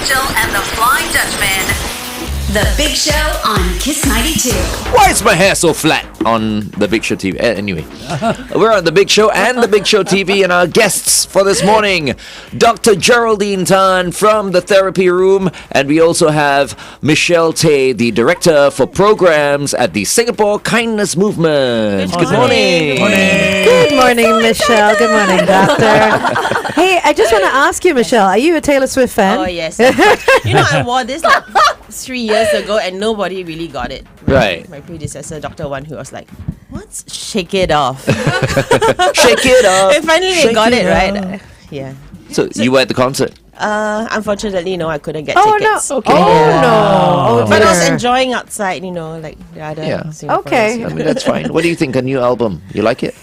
Angel and the Flying Dutchman. The Big Show on Kiss 92. Why is my hair so flat on the Big Show TV? Anyway, we're on the Big Show and the Big Show TV, and our guests for this morning, Dr. Geraldine Tan from the Therapy Room, and we also have Michelle Tay, the Director for Programs at the Singapore Kindness Movement. Good morning. Good morning, Michelle. Good morning, Doctor. Hey, I just want to ask you, Michelle, are you a Taylor Swift fan? Oh, yes. You know, I wore this like 3 years ago and nobody really got it. Right. My predecessor, Dr. Wan, who was like, what's Shake It Off? Shake it up. And finally they Shake got it, up. right? Yeah. So you were at the concert? Unfortunately, no, I couldn't get Oh, tickets. no. Okay. Oh, no. Oh, But I was dear. enjoying outside, you know, like the other Singaporeans. Okay. I mean, that's fine. What do you think? A new album? You like it?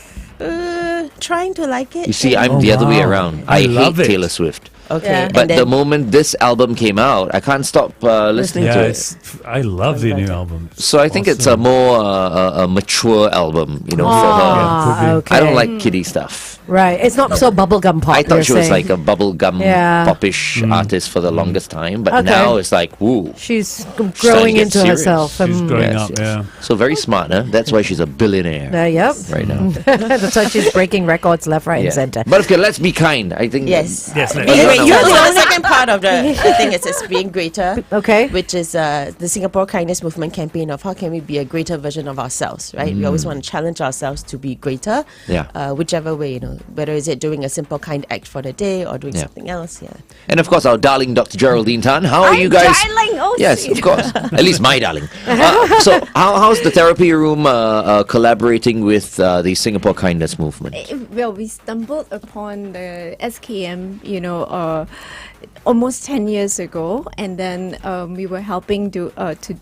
Trying to like it. You see, I'm the other way around. I love hate it. Taylor Swift. Okay. Yeah. and But then- the moment this album came out, I can't stop listening Yeah, to it. I love the new album. So I think it's a more a mature album, you know, for her. Ah, okay. I don't like kiddie stuff. Right. It's not so bubblegum pop. I thought she you're was saying. like a bubblegum Yeah. popish artist for the longest time, but Okay. now it's like, woo. She's starting growing to get into serious. herself. She's growing Yes, up, yes. yeah. So very smart, huh? That's why she's a billionaire Yep. right now. That's why she's breaking records left, right, and center. But okay, let's be kind. I think. Yes. Yes, Being let's- greater. You're the So the only- second part of the thing is it's being greater. Okay. Which is the Singapore Kindness Movement campaign of how can we be a greater version of ourselves, right? We always want to challenge ourselves to be greater, Yeah. whichever way, you know, whether is it doing a simple kind act for the day or doing Yeah. something else, yeah. And of course, our darling Dr. Geraldine Tan. How are you guys? darling, oh, yes, sweet. of course. At least my darling. So, how's the therapy room collaborating with the Singapore Kindness Movement? Well, we stumbled upon the SKM, almost 10 years ago, and then we were helping to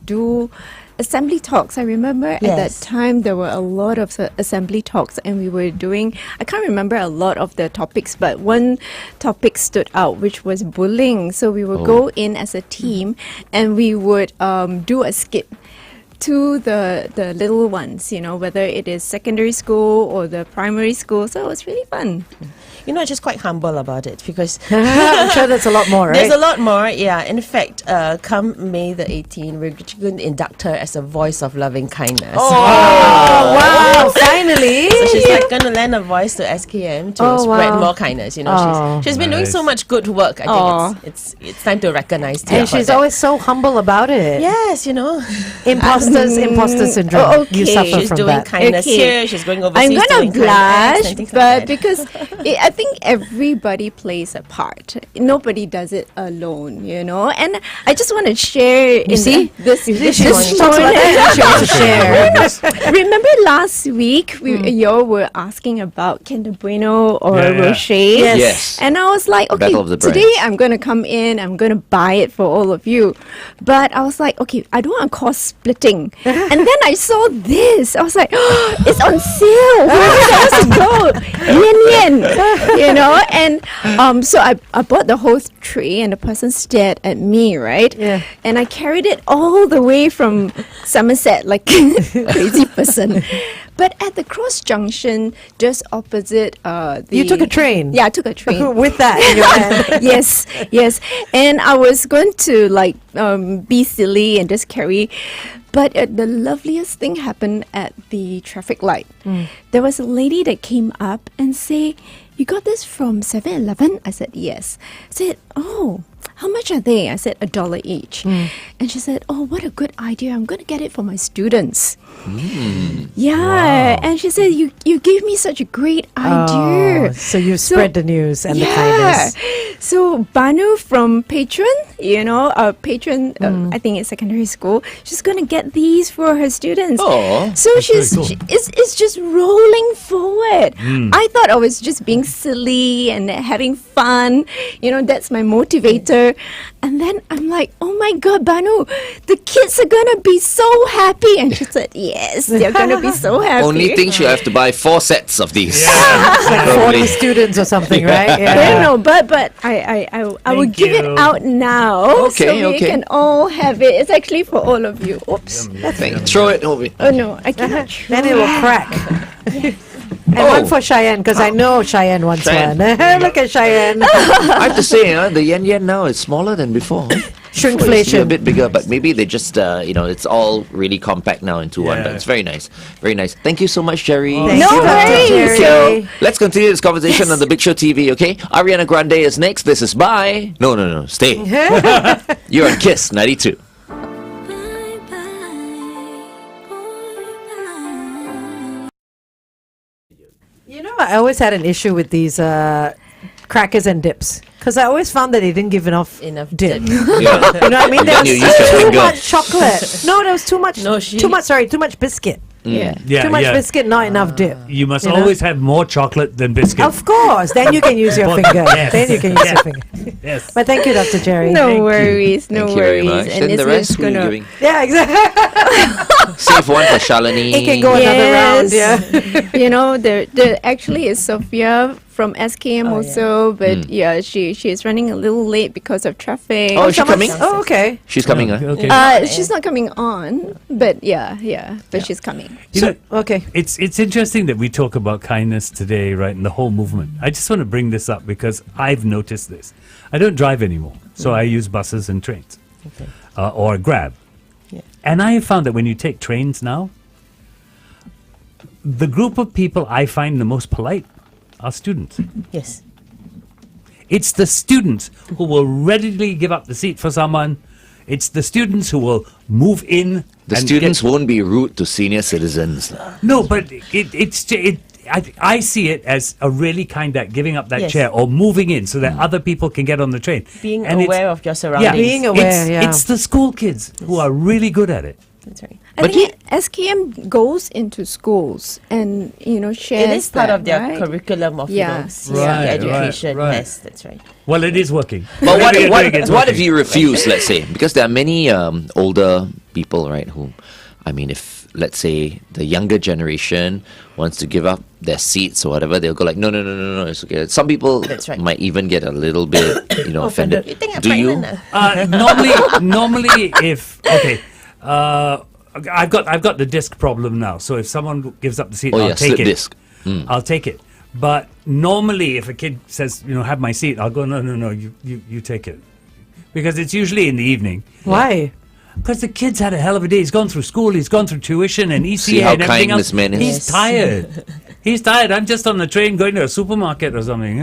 do assembly talks. I remember at that Yes. time there were a lot of assembly talks, and we were doing, I can't remember a lot of the topics, but one topic stood out, which was bullying. So we would go in as a team and we would do a skit to the little ones, whether it is secondary school or the primary school. So it was really fun. You know, I'm just quite humble about it because I'm sure that's a lot more, right? there's a lot more, yeah. In fact, come May the 18th, we're going to induct her as a voice of loving kindness. Oh, wow. Finally. So she's like going to lend a voice to SKM to Oh, spread wow. more kindness. You know, Oh. she's been doing so Nice. much good work. I think it's time to recognize her. And for she's that. always so humble about it. Yes, you know. Imposter syndrome. Oh, You okay. suffer She's from doing that. kindness Okay. here. She's going overseas. I'm gonna doing kind acts blush, and things but like that. because I think everybody plays a part. Nobody does it alone, And I just want to share. You see? this She this talks about that. She wants to share. Remember last week y'all were asking about Kinder Bueno or Yeah, yeah. Rocher? Yes. And I was like, okay, Battle of the today Brands. I'm going to come in, I'm going to buy it for all of you. But I was like, okay, I don't want to cause splitting. And then I saw this. I was like, oh, it's on sale. Where am I supposed to go? Yen. And so I bought the whole tray, and the person stared at me, right? Yeah. And I carried it all the way from Somerset, like crazy person. But at the cross junction, just opposite You took a train? Yeah, I took a train. With that in your hand. yes. And I was going to be silly and just carry. But the loveliest thing happened at the traffic light. There was a lady that came up and say, "You got this from 7-Eleven?" I said, "Yes." Said, "Oh, how much are they?" I said, $1 each. And she said, "Oh, what a good idea. I'm going to get it for my students." Yeah. And she said, you gave me such a great idea. Oh, so you spread the news and the kindness. So Banu from Patron, Patron, I think it's secondary school, she's going to get these for her students. Oh, So it's just rolling forward. I thought I was just being silly and having fun. That's my motivator. And then I'm like, oh my God, Banu, the kids are going to be so happy. And she said, yes, they're going to be so happy. only thing she'll have to buy 4 sets of these. It's like 40 Probably. students or something, right? I don't know, but I will Thank give it you. out now, so Okay, we okay. can all have it. It's actually for all of you. Oops. Throw it over. Oh no, I cannot. Then it will crack. And one for Cheyenne, because I know Cheyenne wants Cheyenne. one. Look at Cheyenne. I have to say, the yen now is smaller than before. Shrinkflation. A bit bigger, but maybe they just, it's all really compact now into one. But Yeah. it's very nice. Very nice. Thank you so much, Jerry. Thank No you, Dr. worries. Jerry. So, let's continue this conversation on the Big Show TV, okay? Ariana Grande is next. This is Bye. No. Stay. You're on Kiss 92. You know, I always had an issue with these crackers and dips. Because I always found that they didn't give enough dip. Yeah. You know what I mean? There Then you was use your too finger. much chocolate. No, there was too much. No, Too much biscuit. Yeah. Yeah, Too much yeah. biscuit, not enough dip. You must You know? always have more chocolate than biscuit. Of course. Then you can use your But- finger. yes. Then you can use your Yeah. finger. Yes. But thank you, Dr. Jerry. No Thank you. worries, no Thank you very worries. much. Then the it's rest, who are you gonna. giving? Yeah, exactly. Save one for Shalini. It can go another round. Yes. Yeah. You know, there actually is Sophia from SKM also, but yeah, she is running a little late because of traffic. Oh, is she Someone's- coming? Oh, okay. She's coming, huh? Okay. She's not coming on, but but she's coming. You know, Okay. it's interesting that we talk about kindness today, right, and the whole movement. I just want to bring this up because I've noticed this. I don't drive anymore, so I use buses and trains, or Grab. Yeah. And I have found that when you take trains now, the group of people I find the most polite are students. Yes. It's the students who will readily give up the seat for someone. It's the students who will move in. The and students get- won't be rude to senior citizens. No, but I see it as a really kind act, giving up that Yes. chair or moving in so that other people can get on the train. Being And it's- aware of your surroundings. Being aware, yeah. It's the school kids who are really good at it. That's right. I think SKM goes into schools and shares. It is part that, of their right? curriculum of Yeah. senior Right, education. right. Yes, that's right. Well, it is working. But Whatever you're doing, it's what if working. you refuse, let's say? Because there are many older people, right, who, I mean, if, let's say, the younger generation wants to give up their seats or whatever, they'll go like, no, it's okay. Some people That's right. might even get a little bit, offended. You think I'm Do you? pregnant? Ah? Normally, if I've got the disc problem now. So if someone gives up the seat, Oh, I'll yeah, take slip it. disc. I'll take it. But normally, if a kid says, have my seat, I'll go, no, you take it, because it's usually in the evening. Why? Because the kid's had a hell of a day. He's gone through school. He's gone through tuition and ECA See how and everything kind else. this man is? He's Yes. tired. He's tired. I'm just on the train going to a supermarket or something,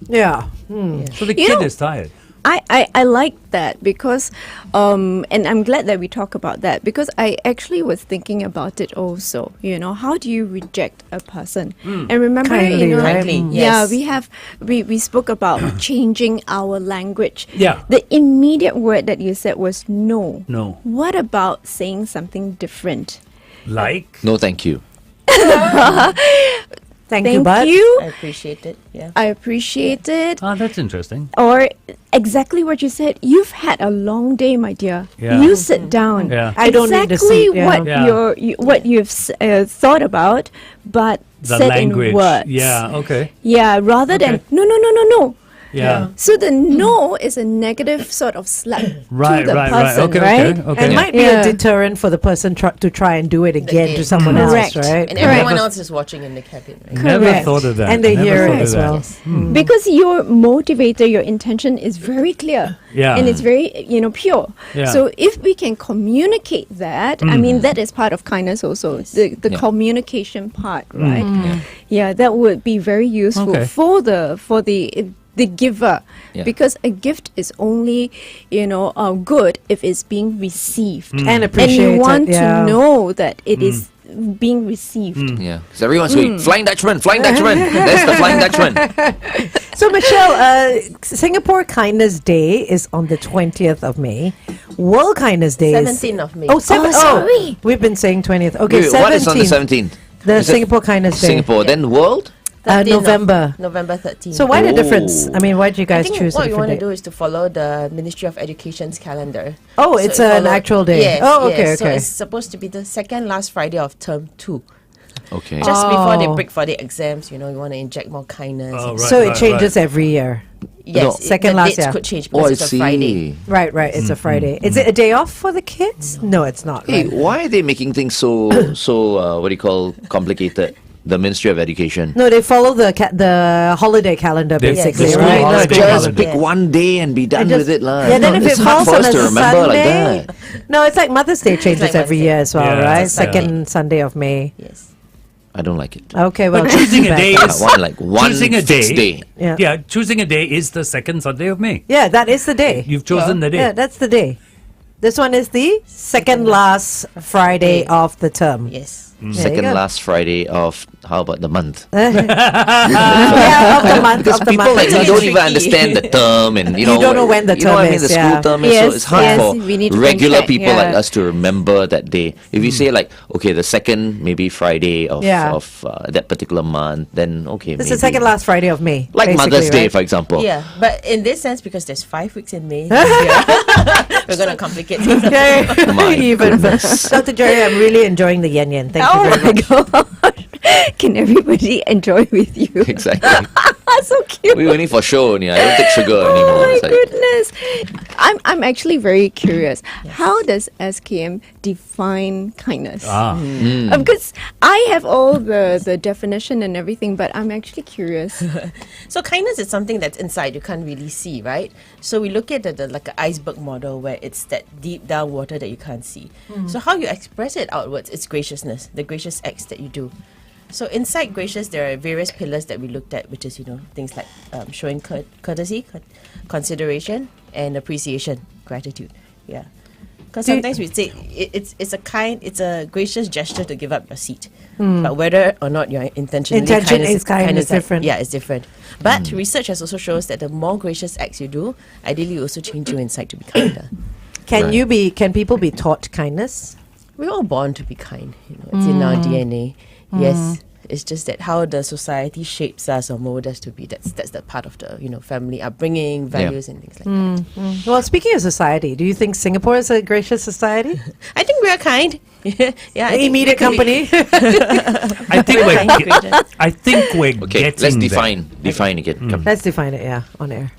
Yeah. So the You kid know- is tired. I like that because, and I'm glad that we talk about that because I actually was thinking about it also. How do you reject a person? And remember, Kindly, right? Kindly, yeah, yes. we spoke about changing our language. Yeah. The immediate word that you said was no. No. What about saying something different? Like? No, thank you. Thank you, Thank bud. you. I appreciate it. Yeah. I appreciate it. Ah, that's interesting. Or exactly what you said. You've had a long day, my dear. Yeah. You sit down. Yeah. I don't need a exactly seat, yeah. what Yeah. what you've thought about, but The said language. in words. Yeah, okay. Yeah. Rather than Okay. no. Yeah. So the no is a negative sort of slap Right, to the right, person, right. Okay, right? okay. And Yeah. might be Yeah. a deterrent for the person to try and do it again to someone Correct. else, right? And everyone Never- else is watching in the cabin, right? Never Correct. thought of that. And they Never hear thought it of as that. well. Yes. Because your motivator, your intention is very clear. Yeah. And it's very, pure. Yeah. So if we can communicate that, I mean, that is part of kindness also, the Yeah. communication part, right? Yeah, that would be very useful Okay. for the giver, Yeah. because a gift is only, good if it's being received. And And appreciate you want it. Yeah. to know that it is being received. Yeah. Because everyone's going, Flying Dutchman, Flying Dutchman. That's the Flying Dutchman. So, Michelle, Singapore Kindness Day is on the 20th of May. World Kindness Day is 17th of May. Oh, sorry. we've been saying 20th. Okay, Wait, what is on the 17th. 17th? The Is it Singapore Kindness Day. Singapore. Then world? 13th of November. November 13th. So why the difference? I mean, why did you I guys think choose a what you different want to date? do is to follow the Ministry of Education's calendar. Oh, So it's it an follow- actual day. Yes, Oh, okay, yes. So okay. it's supposed to be the second last Friday of term 2. Okay. Just before they Oh. break for the exams, you want to inject more kindness. Oh, right, So it changes every year. Yes, No. Second the last, dates yeah. could change Oh, because I it's a Friday. see. Right, it's a Friday. Is it a day off for the kids? No, it's not. Hey, Right? why are they making things so what do you call complicated? the Ministry of Education. No, they follow the holiday calendar They- basically, the school right? holiday Just calendar. pick one day and be done And just- with it, lah. Yeah, then if It's it hard falls for on us a to remember like Sunday, that. no, it's like Mother's Day changes like every Mother's year Day. as well, Yeah, right? that's- Second Sunday of May. Yes. I don't like it. Okay, well, But choosing too a bad. day Yeah, is one choosing a fixed day. Yeah. choosing a day is the second Sunday of May. Yeah, that is the day. You've chosen the day. Yeah, that's the day. This one is the second last Friday of the term. Yes. There you Second go. last Friday of, how about the month? Yeah, of the month. Because Of the people month. like me It's don't tricky. even understand the term, and You don't know when the you know term what I mean, is, the yeah. school term is, so Yes, it's hard yes, for we need to regular track, people like yeah. us to remember that day. If you say like, okay, the second maybe Friday of Yeah. that particular month, then okay, It's maybe. the second last Friday of May. like basically, Mother's Day, right? for example. Yeah, but in this sense, because there's 5 weeks in May, we're gonna complicate things. Okay. My Even goodness. Dr. Jerry, I'm really enjoying the yen yen. Thank Oh you very my much. god! Can everybody enjoy with you? Exactly. So cute. We waiting for show only. I don't take sugar Oh anymore. my It's like- goodness! I'm actually very curious. How does SKM define kindness? Because I have all the definition and everything, but I'm actually curious. So kindness is something that's inside, you can't really see, right? So we look at the like an iceberg model where it's that deep down water that you can't see. So how you express it outwards, it's graciousness, the gracious acts that you do. So inside gracious, there are various pillars that we looked at, which is, things like showing courtesy, consideration, and appreciation, gratitude. Yeah. Because sometimes we say it's a gracious gesture to give up your seat, but whether or not your intention Is different. Yeah, it's different. But research has also shows that the more gracious acts you do, ideally you also change you inside to be kinder. Can people be taught kindness? We're all born to be kind. It's in our DNA. Yes. It's just that how the society shapes us or molds us to be. That's the part of the family upbringing, values, and things like that. Well, speaking of society, do you think Singapore is a gracious society? I think we are kind. Yeah. I think Immediate we- company. I think Kind, gracious. I think we're Okay, getting let's there. define again. Come. Let's define it, yeah, on air.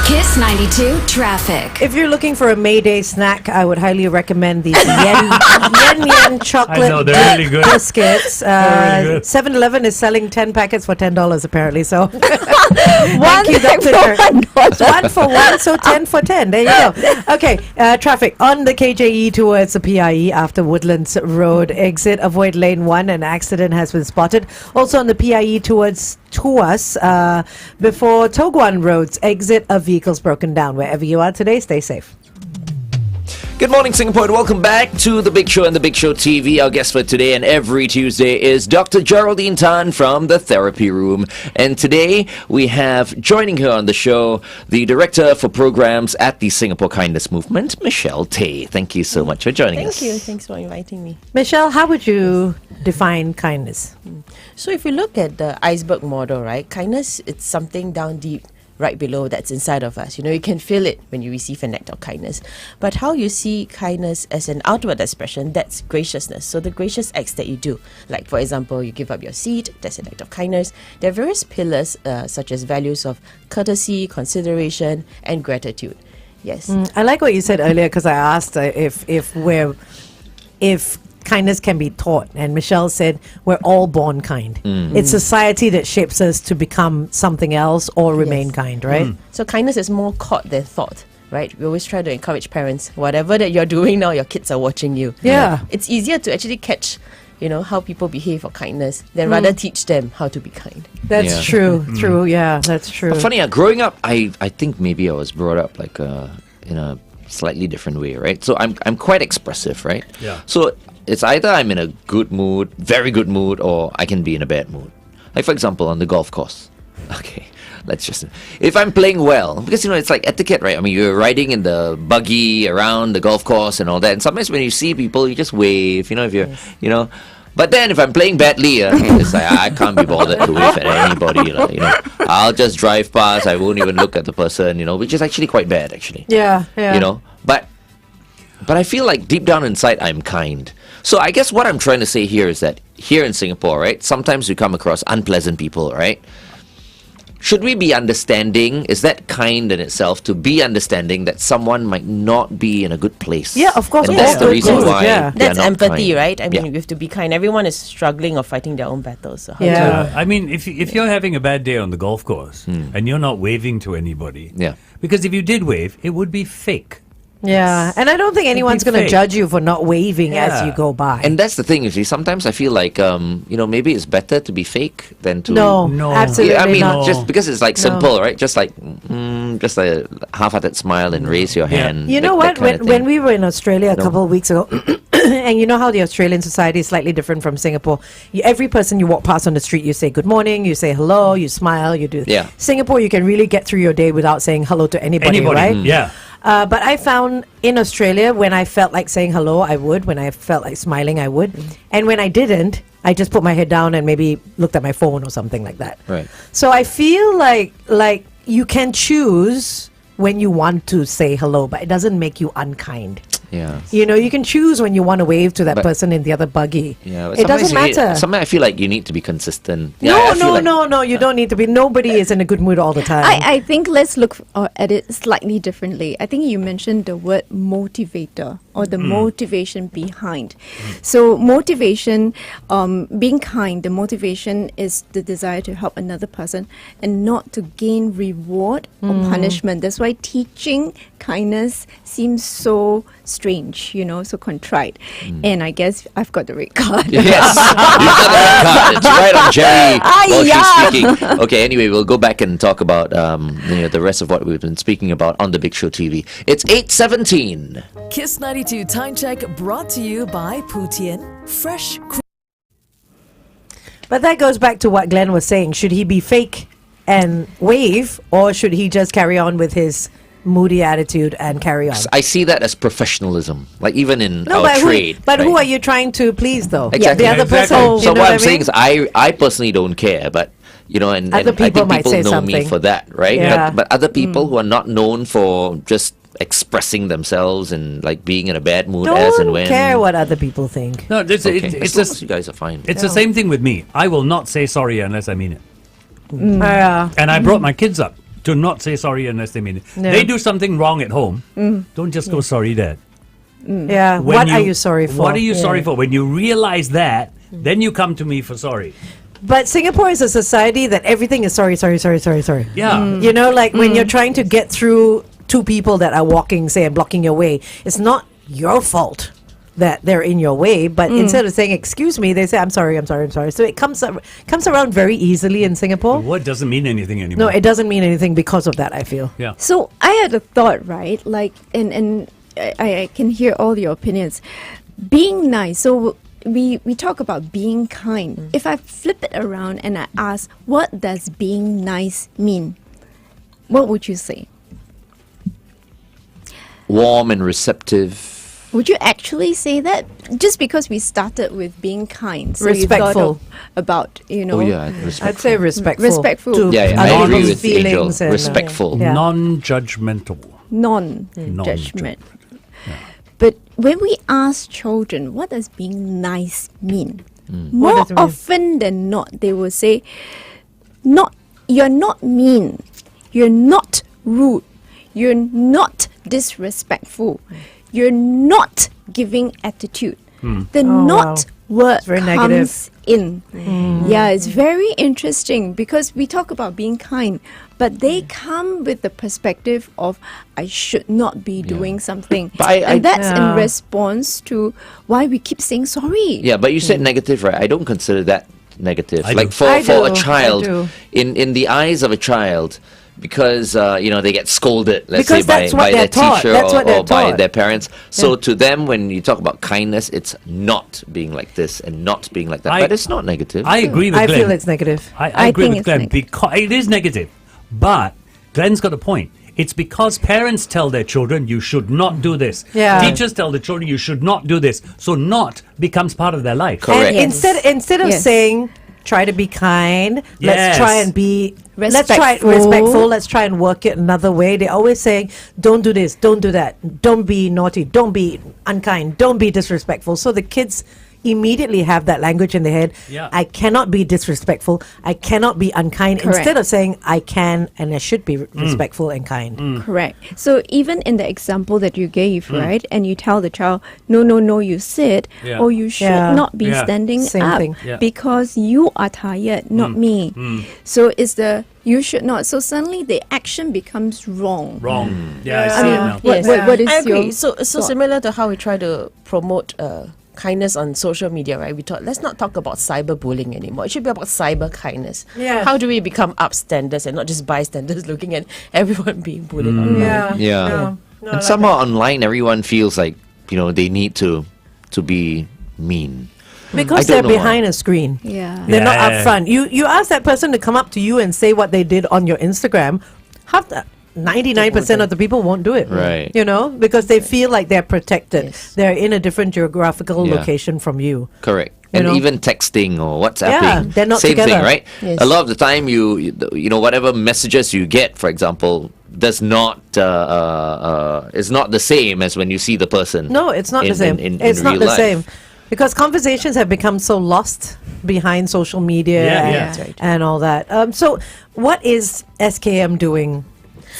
Kiss 92 traffic. If you're looking for a May Day snack, I would highly recommend these yen chocolate I know, they're really good. biscuits. They're really good. 7-Eleven is selling 10 packets for $10 apparently. So One you, thing Dr. for $1. 1 for 1, so 10 for 10. There you go. Okay, traffic on the KJE towards the PIE after Woodlands Road exit. Avoid lane 1. An accident has been spotted. Also on the PIE towards Tuas before Toguan Road's exit, a vehicle's broken down. Wherever you are today, stay safe. Good morning, Singapore, and welcome back to The Big Show and The Big Show TV. Our guest for today and every Tuesday is Dr. Geraldine Tan from the Therapy Room. And today we have joining her on the show the Director for Programs at the Singapore Kindness Movement, Michelle Tay. Thank you so much for joining us. Thank you. Thanks for inviting me. Michelle, how would you define kindness? So if you look at the iceberg model, right, kindness, it's something down deep, right below, that's inside of us. You can feel it when you receive an act of kindness. But how you see kindness as an outward expression, that's graciousness. So the gracious acts that you do, like for example, you give up your seat, that's an act of kindness. There are various pillars such as values of courtesy, consideration, and gratitude. Yes. I like what you said earlier because I asked if kindness can be taught, and Michelle said we're all born kind. It's society that shapes us to become something else or remain Yes. kind, right? So kindness is more caught than thought, right? We always try to encourage parents, whatever that you're doing now, your kids are watching you. Yeah. It's easier to actually catch, how people behave for kindness than rather teach them how to be kind. That's Yeah. true. True. Yeah, that's true. Funny, growing up, I think maybe I was brought up like in a slightly different way, right? So I'm quite expressive, right? Yeah. So it's either I'm in a good mood, very good mood, or I can be in a bad mood. Like for example, on the golf course. Okay. if I'm playing well, because it's like etiquette, right? I mean, you're riding in the buggy around the golf course and all that, and sometimes when you see people, you just wave, if you're, But then if I'm playing badly, it's like I can't be bothered to wave at anybody. I'll just drive past. I won't even look at the person. Which is actually quite bad, actually. Yeah. But I feel like deep down inside, I'm kind. So I guess what I'm trying to say here is that here in Singapore, right, sometimes we come across unpleasant people, right? Should we be understanding? Is that kind in itself to be understanding that someone might not be in a good place? Yeah, of course. And Yeah, that's the of reason course, why yeah. they're That's not empathy, kind. right? I mean, Yeah. we have to be kind. Everyone is struggling or fighting their own battles. So how Yeah. to- I mean, if you're having a bad day on the golf course and you're not waving to anybody, Yeah. because if you did wave, it would be fake. Yeah, and I don't think anyone's going to fake. judge you for not waving as Yeah. you go by. And that's the thing, you see. Sometimes I feel like, maybe it's better to be fake than to... no, No. absolutely Yeah, I mean, not. just because it's like simple, right? Just like, just a half-hearted smile and raise your Yeah. hand. You know that what? kind of When thing. we were in Australia a couple of weeks ago, and you know how the Australian society is slightly different from Singapore. Every person you walk past on the street, you say good morning, you say hello, you smile, you do. Yeah. Singapore, you can really get through your day without saying hello to anybody, right? Yeah. But I found in Australia, when I felt like saying hello, I would. When I felt like smiling, I would. And when I didn't, I just put my head down and maybe looked at my phone or something like that. Right. So I feel like you can choose when you want to say hello, but it doesn't make you unkind. Yeah. You can choose when you want to wave to that But- person in the other buggy. Yeah, but It doesn't sometimes you need- matter. Sometimes I feel like you need to be consistent. Yeah, I feel like- No, you don't need to be. Nobody is in a good mood all the time. I think let's look at it slightly differently. I think you mentioned the word motivator or the motivation behind. So motivation, being kind, the motivation is the desire to help another person and not to gain reward or punishment. That's why teaching kindness seems so strange, so contrite. And I guess I've got the red card. Yes, you've got the red card. It's right on Jerry while yeah. she's speaking. Okay, anyway, we'll go back and talk about the rest of what we've been speaking about on the Big Show TV. It's 8:17. Kiss 92 Time Check brought to you by Putian. Fresh. But that goes back to what Glenn was saying. Should he be fake and wave, or should he just carry on with his moody attitude and carry on? I see that as professionalism, like even in No, our but trade. who right? are you trying to please, though? Exactly. The other Exactly. person. So you know what I'm I saying mean? is, I personally don't care, but and Other I people think might people say know me something. for that, right? Yeah. But other people who are not known for just expressing themselves and like being in a bad mood as and Don't when. care what other people think. No, it's Okay. As it's long just as you guys are fine. it's the same thing with me. I will not say sorry unless I mean it. Yeah. And I brought my kids up to not say sorry unless they mean it. Yeah. They do something wrong at home. Don't just go sorry, Dad. Yeah. When What are you sorry for? What are you sorry Yeah. for? When you realize that, then you come to me for sorry. But Singapore is a society that everything is sorry. Yeah. Like when you're trying to get through two people that are walking, say, and blocking your way, it's not your fault that they're in your way, but instead of saying excuse me, they say I'm sorry. So it comes around very easily in Singapore. What doesn't mean anything anymore. No, it doesn't mean anything because of that, I feel. Yeah. So I had a thought, right? Like, and I can hear all your opinions. Being nice. So we talk about being kind. If I flip it around and I ask, what does being nice mean? What would you say? Warm and receptive. Would you actually say that? Just because we started with being kind, so you thought Respectful. about Oh yeah, respectful. I'd say respectful. Respectful. To Yeah, other I agree people's with Angel. feelings and, Respectful. Yeah. Non-judgmental. non-judgment. But when we ask children, what does being nice mean? What More does it mean? often than not, they will say, you're not mean, you're not rude, you're not disrespectful, you're not giving attitude. The Oh, not word It's very comes negative. in. Yeah, it's very interesting because we talk about being kind, but they come with the perspective of I should not be doing something. But I- and that's Yeah. in response to why we keep saying sorry. Yeah, but you said negative, right? I don't consider that negative. I Like do. for I a do. child, I do. in the eyes of a child, because they get scolded, let's Because say that's by what their they're taught. teacher That's what they're or by taught. their parents. So to them, when you talk about kindness, it's not being like this and not being like that. I- but it's not negative. I agree with I Glenn. feel it's negative. I I agree think with it's Glenn negative. because it is negative. But Glenn's got a point. It's because parents tell their children, you should not do this. Yeah. Teachers tell the children, you should not do this. So not becomes part of their life. Correct. And instead of Yes. saying, try to be kind, let's Yes. try and be Respectful. respectful, let's try and work it another way. They're always saying, don't do this, don't do that, don't be naughty, don't be unkind, don't be disrespectful. So the kids immediately have that language in their head. Yeah. I cannot be disrespectful, I cannot be unkind, Correct. instead of saying I can and I should be respectful and kind. Correct. So even in the example that you gave, right, and you tell the child, no, you sit, Yeah. or you should Yeah. not be Yeah. standing Same up thing. Yeah. because you are tired, not me. So it's the you should not. So suddenly the action becomes wrong. Wrong. Yeah, I see I mean, it now. what, Yes. what is I agree. your So thought? similar to how we try to promote kindness on social media, right? We thought, let's not talk about cyberbullying anymore. It should be about cyber kindness. Yeah. How do we become upstanders and not just bystanders looking at everyone being bullied online? Yeah. And somehow online, everyone feels like, they need to be mean. Because I they're don't know behind a screen. Yeah. They're not Yeah. up front. You ask that person to come up to you and say what they did on your Instagram, half the 99% of the people won't do it. Right. Because they feel like they're protected. Yes. They're in a different geographical Yeah. location from you. Correct. You And know? even texting or WhatsApping. Yeah, they're not Same together. thing, right? Yes. A lot of the time, whatever messages you get, for example, does not is not the same as when you see the person. No, it's not the in- same. in It's not real the life. same. Because conversations have become so lost behind social media Yeah, and, yeah. That's right. and all that. So, what is SKM doing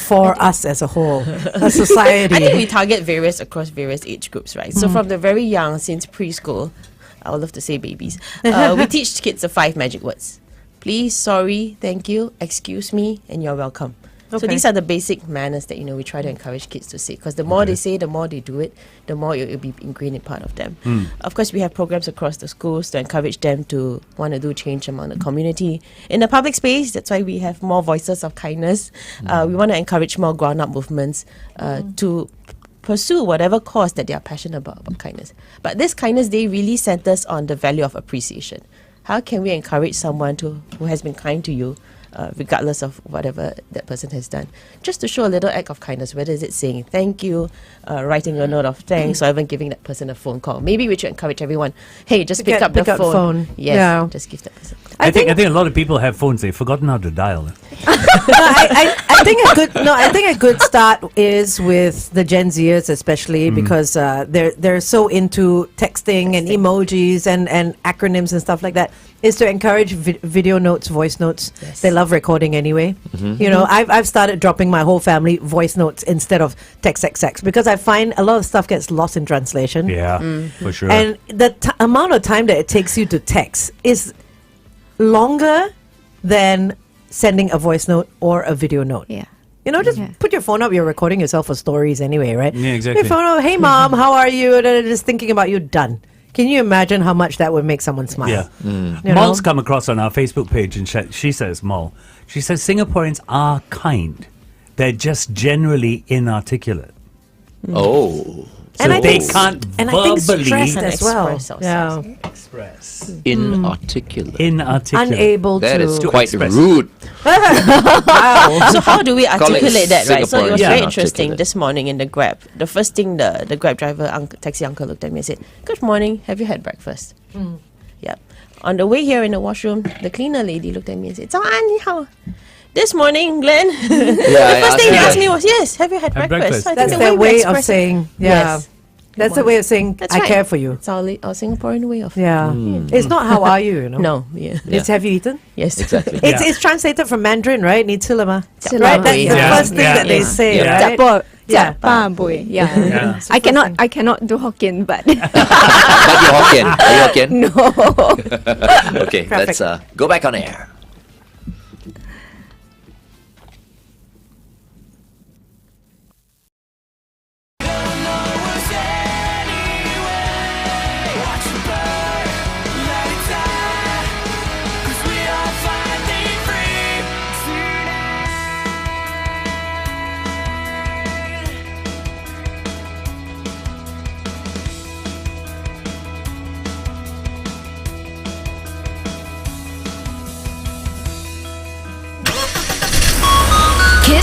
for us as a whole, a society? I think we target across various age groups, right? So from the very young, since preschool, I would love to say babies, we teach kids the 5 magic words: please, sorry, thank you, excuse me, and you're welcome. So Okay. these are the basic manners that we try to encourage kids to say, because the more they say, the more they do it, the more it will be ingrained in part of them. Of course, we have programs across the schools to encourage them to want to do change among the community. In the public space, that's why we have more voices of kindness. We want to encourage more ground-up movements to pursue whatever cause that they are passionate about kindness. But this Kindness Day really centers on the value of appreciation. How can we encourage someone who has been kind to you, regardless of whatever that person has done, just to show a little act of kindness, whether it's saying thank you, writing a note of thanks, or even giving that person a phone call. Maybe we should encourage everyone, hey, just pick up the phone. Yes, Yeah. just give that person a call. I think a lot of people have phones. They've forgotten how to dial. I think a good start is with the Gen Zers, especially because they're so into texting and emojis and acronyms and stuff like that. Is to encourage video notes, voice notes. Yes. They love recording anyway. I've started dropping my whole family voice notes instead of text because I find a lot of stuff gets lost in translation. Yeah, for sure. And the amount of time that it takes you to text is longer than sending a voice note or a video note. Yeah. Just Yeah. put your phone up. You're recording yourself for stories anyway, right? Yeah, exactly. Your phone up, hey mom, how are you? And then just thinking about you, done. Can you imagine how much that would make someone smile? Yeah. You Mol's know? come across on our Facebook page and she says, she says Singaporeans are kind. They're just generally inarticulate. Oh. So And I they think- can't And I think verbally stressed Can't as well. express ourselves. Yeah. express. Inarticulate. Inarticulate. Unable That to. is quite express. rude. So how do we articulate that, right? So it was Singaporean very inarticulate. interesting this morning in the Grab. The first thing the Grab driver, taxi uncle looked at me and said, "Good morning, have you had breakfast?" Yep. On the way here in the washroom, the cleaner lady looked at me and said, "早安，你好." This morning, Glenn, Yeah, first thing they asked me was, "Yes, have you had Had breakfast?" breakfast. So I think That's the their we way of express it- saying, yeah. Yes. That's the way of saying, That's I right. care for you. It's our Singaporean way of Yeah. It's not how are you, No, yeah. It's have you eaten? Yes, Exactly. It's Yeah. it's translated from Mandarin, right? 你吃了吗?吃了 Right? That's the Yeah. first thing Yeah. that they Yeah. say, Yeah. right? 假波 Yeah. 假巴杯 yeah. Yeah. I cannot do Hokkien but But you're Hokkien. Are you Hokkien? no. Okay, Perfect. let's go back on air.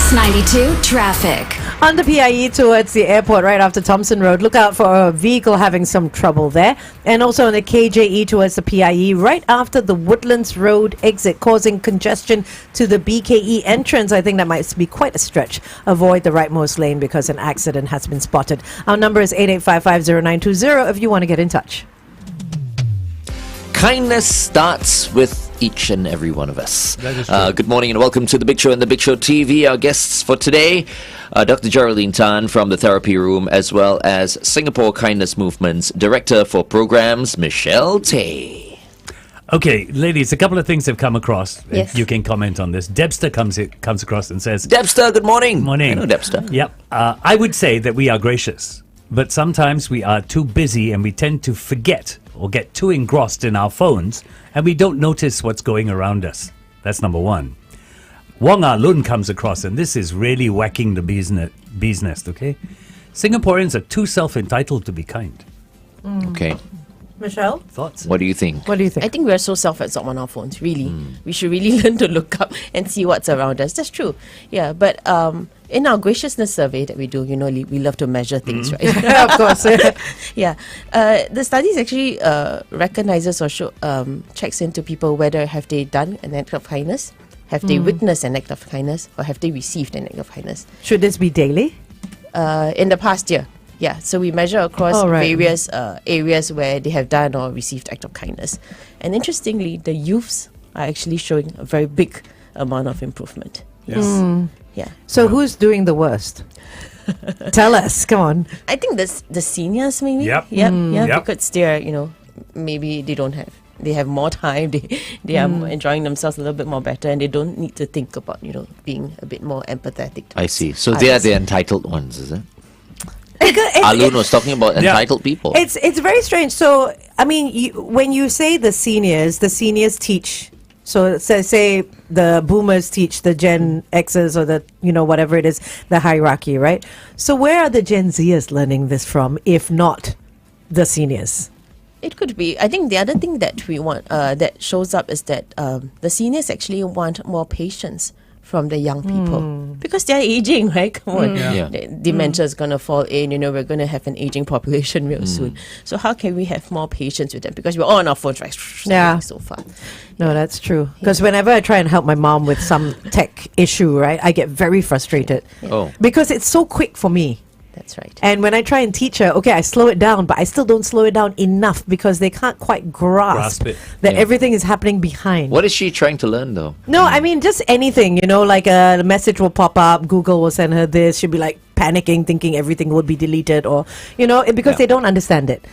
Kiss 92 traffic. On the PIE towards the airport right after Thompson Road, look out for a vehicle having some trouble there. And also on the KJE towards the PIE right after the Woodlands Road exit, causing congestion to the BKE entrance. I think that might be quite a stretch. Avoid the rightmost lane because an accident has been spotted. Our number is 88550920 if you want to get in touch. Kindness starts with each and every one of us. That is true. Good morning and welcome to The Big Show and The Big Show TV. Our guests for today, Dr. Geraldine Tan from the Therapy Room, as well as Singapore Kindness Movement's Director for Programs, Michelle Tay. Okay, ladies, a couple of things have come across. Yes. You can comment on this. Debster comes across and says, Debster, good morning. Morning. I know Debster. Yep. I would say that we are gracious, but sometimes we are too busy and we tend to forget or get too engrossed in our phones and we don't notice what's going around us. That's number one. Wong Ah Lun comes across, and this is really whacking the bee's nest, okay? Singaporeans are too self-entitled to be kind. Okay. Michelle, Thoughts? What do you think? what do you think? I think we're so self-absorbed on our phones, really. We should really learn to look up and see what's around us. That's true. Yeah, but in our graciousness survey that we do, you know, we love to measure things, right? Of course. Yeah. The studies actually recognizes or checks into people whether have they done an act of kindness, have they witnessed an act of kindness, or have they received an act of kindness. Should this be daily? In the past year. Yeah, so we measure across Oh, right. various areas where they have done or received act of kindness. And interestingly, the youths are actually showing a very big amount of improvement. Yes. Yeah. So who's doing the worst? Tell us, come on. I think the seniors maybe. Yep. Yeah. Yep. Because they're, maybe they have more time, they are enjoying themselves a little bit more better, and they don't need to think about, being a bit more empathetic. I see. So others. they are the entitled ones, is it? It's- Alun was talking about entitled people. It's very strange. So I mean, when you say the seniors teach. So say the boomers teach the Gen Xers or the whatever it is, the hierarchy, right? So where are the Gen Zers learning this from, if not the seniors? It could be. I think the other thing that we want that shows up is that the seniors actually want more patience from the young people because they're aging, right? Come on, Yeah. Dementia is going to fall in. We're going to have an aging population real soon. So how can we have more patience with them? Because we're all on our phones, right? Yeah. So far. No, that's true. Because whenever I try and help my mom with some tech issue, right, I get very frustrated. Oh. Because it's so quick for me. That's right. And when I try and teach her, okay, I slow it down, but I still don't slow it down enough because they can't quite grasp Grasp it. that Yeah. everything is happening behind. What is she trying to learn, though? No, I mean, just anything, like a message will pop up, Google will send her this, she'll be like panicking, thinking everything will be deleted or, because they don't understand it.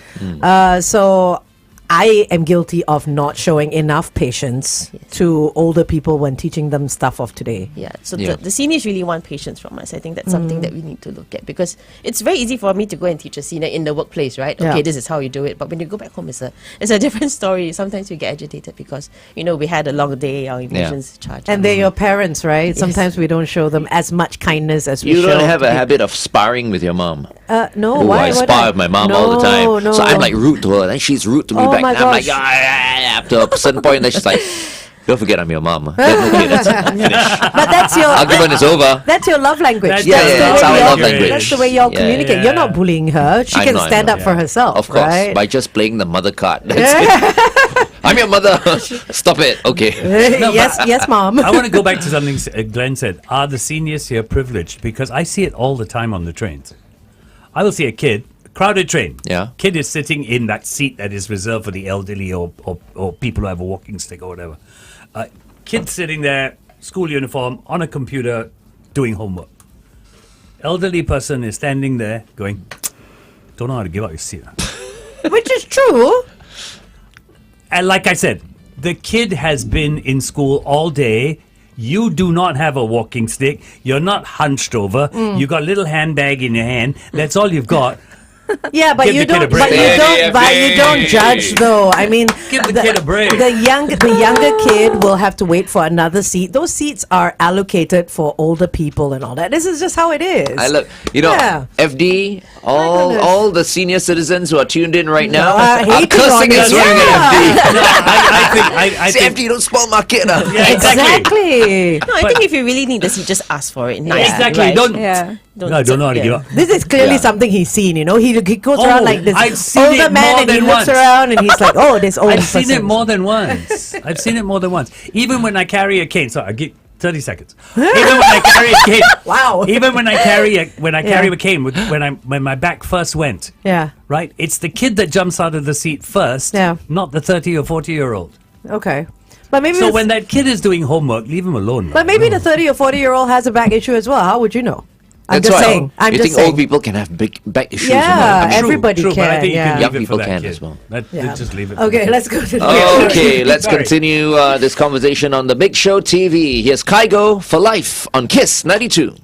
So I am guilty of not showing enough patience to older people when teaching them stuff of today. Yeah, so Yeah. The seniors really want patience from us. I think that's something that we need to look at because it's very easy for me to go and teach a senior in the workplace, right? Yeah. Okay, this is how you do it. But when you go back home, it's a different story. Sometimes we get agitated because, we had a long day, our emotions charged. And they're your parents, right? Sometimes we don't show them as much kindness as we You show. don't have a habit of sparring with your mom. No, Oh, why? I would spar with my mom all the time. No. So I'm like rude to her, and she's rude to me Oh back. my And I'm like, gosh. after a certain point, then she's like, don't forget I'm your mom. Then, okay, that's finished. But that's your Argument is over. That's your love language. That's- Yeah, the that's way our y'all- love language. That's the way y'all Yeah. communicate. You're not bullying her. She I can know, I stand know. up for herself. Of course, right? by just playing the mother card. That's it. I'm your mother. Stop it. Okay. yes, mom. I want to go back to something Glenn said. Are the seniors here privileged? Because I see it all the time on the trains. I will see a kid, crowded train. Yeah. Kid is sitting in that seat that is reserved for the elderly or people who have a walking stick or whatever. Kid sitting there, school uniform, on a computer, doing homework. Elderly person is standing there going, don't know how to give out your seat. Which is true. And like I said, the kid has been in school all day. You do not have a walking stick. You're not hunched over. You got a little handbag in your hand. That's all you've got. Yeah, but Give you the kid a don't. break. But you don't judge though. I mean, Give the kid a break. The younger kid will have to wait for another seat. Those seats are allocated for older people and all that. This is just how it is. I love, Yeah. FD, goodness. all the senior citizens who are tuned in right now I are hate cursing it. and swearing Yeah. at FD. No, I Say, think FD, don't spoil market. yeah, exactly. No, I think if you really need this, you just ask for it. Nice, Exactly. right? Don't. Yeah. No, I don't know how to give up. This is clearly Yeah. something he's seen. He goes around like this I've seen older it man, more and he than looks once. around and he's like, "Oh, this old I've seen it person." more than once. I've seen it more than once. Even when I carry a cane. So I give 30 seconds. Even when I carry a cane. Wow. Even when I carry a Yeah. cane when my back first went. Yeah. Right? It's the kid that jumps out of the seat first, Yeah. not the 30 or 40-year-old. Okay. But maybe. So when that kid is doing homework, leave him alone. But maybe the 30 or 40-year-old has a back issue as well. How would you know? I'm That's just right. saying. I'm you just think saying. old people can have big back issues? Yeah, I'm sure. everybody True, but I can, think you yeah. can Young leave it people for that can kid. as well. Yeah. Just leave it. Okay, let's go to the Okay, let's Sorry. continue this conversation on the Big Show TV. Here's Kygo for life on Kiss 92.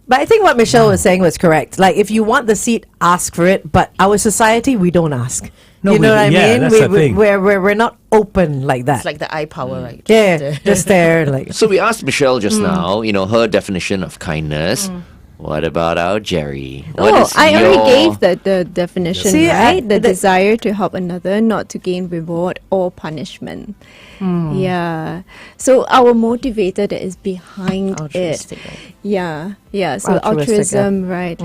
But I think what Michelle was saying was correct. Like, if you want the seat, ask for it. But our society, we don't ask. No, you know we- what I yeah, mean? that's the thing. We're not open like that. It's like the eye power, right? yeah, just there. Like, So we asked Michelle just now, her definition of kindness. What about our Jerry? What Oh, is I your- already gave the definition, See, right? The the- desire to help another, not to gain reward or punishment. Yeah. So our motivator that is behind Altruistic, it. right? Yeah. So Altruistic, yeah. altruism, right?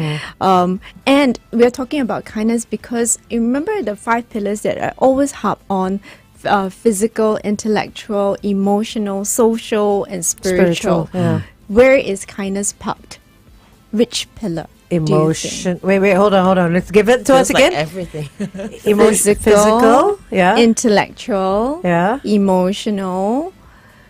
And we're talking about kindness because you remember the 5 pillars that I always harp on. Physical, intellectual, emotional, social, and spiritual. yeah. Where is kindness parked? Which pillar? do you think? Emotion. Wait, hold on. Let's give it to us Feels like again. everything. Emotion, physical. Yeah. Intellectual, Yeah. emotional,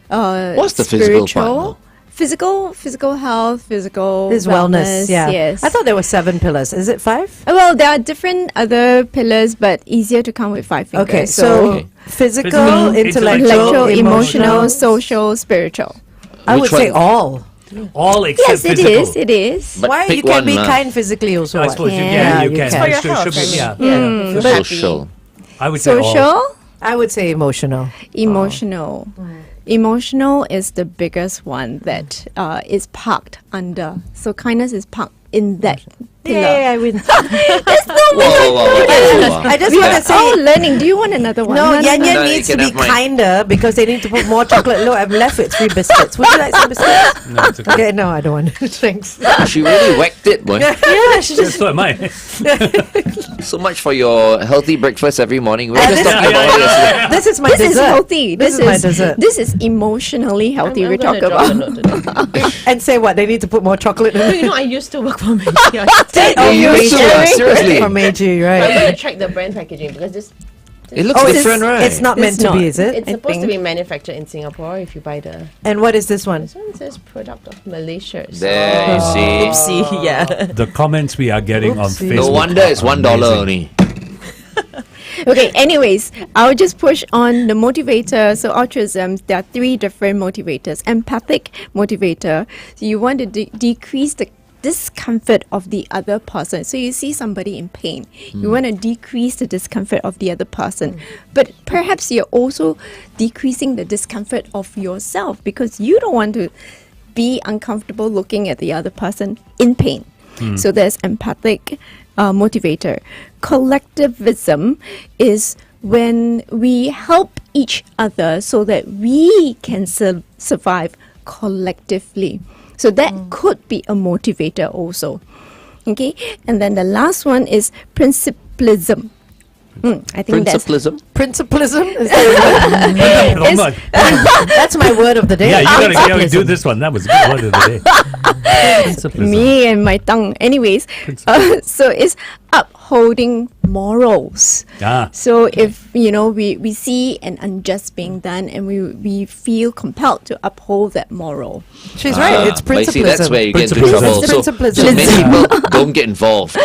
What's the physical part, spiritual, physical health, physical This wellness. Yeah. Yes. I thought there were 7 pillars. Is it 5? Well, there are different other pillars, but easier to count with 5 fingers. Okay, so Okay. physical, Physical, intellectual, intellectual, emotional. emotional, social, spiritual. I would Which say one? all. All except Yes, it physical. is. It is. But Why pick you can one be lah. kind physically also? I what? suppose you Yeah, can. You you can. can. For your Should- health, should be- I yeah. mean. Feel happy. Social. I would say all. Social, I would say emotional. emotional. Emotional is the biggest one that is parked under. So kindness is parked in that pillar. Yeah, I win. Whoa. I just We want are to all say. learning. Do you want another one? No, Yan no, Yan you needs to can be have mine. kinder because they need to put more chocolate. Look, I've left with 3 biscuits. Would you like some biscuits? No, it's okay. Okay, no, I don't want. Thanks. She really whacked it, boy. Yeah, she just. So am I. So much for your healthy breakfast every morning. We were just this- talking about it yesterday. This is my This dessert. is healthy. This is my dessert. This is emotionally healthy. I'm we gonna talk drop a about. note today. And say what? They need to put more chocolate in it. I used to work for Meiji. Oh, you you're used to, Jerry? seriously. From Meiji, I'm right? going to track the brand packaging because this It looks Oh, different, right? It's not meant It's to be, not. is it? it's I supposed to think. be manufactured in Singapore if you buy the. And what is this one? This one says product of Malaysia. So. There, you see. Oopsie, yeah. The comments we are getting on Oopsie. Facebook. No wonder it's are $1 amazing. only. Okay, anyways, I'll just push on the motivator. So altruism, there are 3 different motivators. Empathic motivator, so you want to decrease the discomfort of the other person. So you see somebody in pain, you want to decrease the discomfort of the other person. But perhaps you're also decreasing the discomfort of yourself because you don't want to be uncomfortable looking at the other person in pain. So there's empathic motivator. Collectivism is when we help each other so that we can survive collectively. So that could be a motivator also. Okay, and then the last one is principlism. I think Principalism? Principalism? Is that a word? Wrong one. That's my word of the day. Yeah, you gotta do Principalism. this one. That was a good word of the day. Principalism. me and my tongue. Anyways, so it's upholding morals. Ah. So if we see an unjust being done and we feel compelled to uphold that moral. She's right. It's But you see, principalism. that's where you get into Principalism. trouble. So Principalism. many people don't get involved.